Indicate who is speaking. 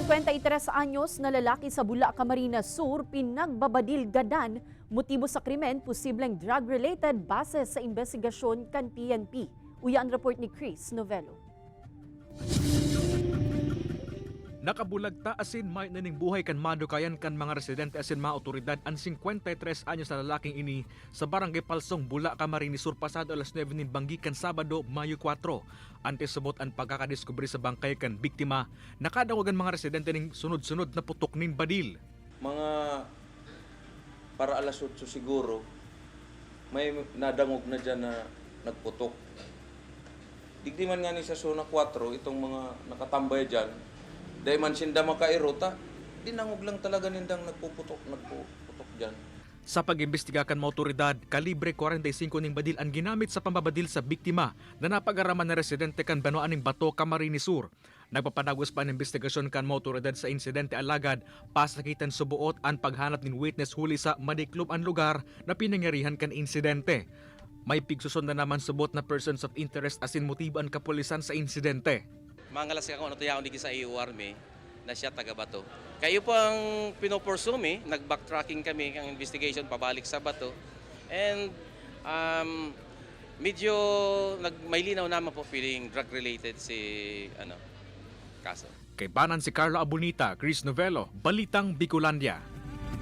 Speaker 1: 53 anyos na lalaki sa Bula, Camarines Sur pinagbabadilgadan motibo sa krimen posibleng drug-related base sa investigasyon kan PNP. Uya ang report ni Chris Novello.
Speaker 2: Nakabulagta asin may naning buhay kan madukayan kan mga residente asin mga otoridad ang 53 anyos na lalaking ini sa barangay Palsong, Bula, Camarines Sur pasado alas 9 nin banggi kan Sabado, Mayo 4. Antes subot ang pagkakadiskubre sa bangkay kan biktima, nakadawagan mga residente ning sunod-sunod na putok nin badil.
Speaker 3: Mga para alas 8 siguro, may nadangog na dyan na nagputok. Digdiman nga ni sa zona 4, itong mga nakatambay dyan, dahil man sinda makairota, dinangog lang talaga nindang nagpuputok dyan.
Speaker 2: Sa pag-imbestiga kan mga otoridad, kalibre 45 ning badil ang ginamit sa pambabadil sa biktima na napag-araman na residente kan Banoan ning Bato, Camarines Sur. Nagpapanagos pa ang investigasyon kan mga otoridad sa insidente alagad, pasakitan subuot ang paghanap ning witness huli sa madiklob ang lugar na pinangyarihan kan insidente. May pigsuson na naman subot na persons of interest asin motibo ang kapulisan sa insidente.
Speaker 4: Mangalas ka kung ano tayo hindi sa iuarme na siya taga Bato. Kayo po ang pinopursumi, nag-backtracking kami ang investigation pabalik sa Bato. And medyo may linaw naman po feeling drug-related si kaso.
Speaker 2: Kay Banan si Carlo Abunita, Chris Novello, Balitang Bicolandia.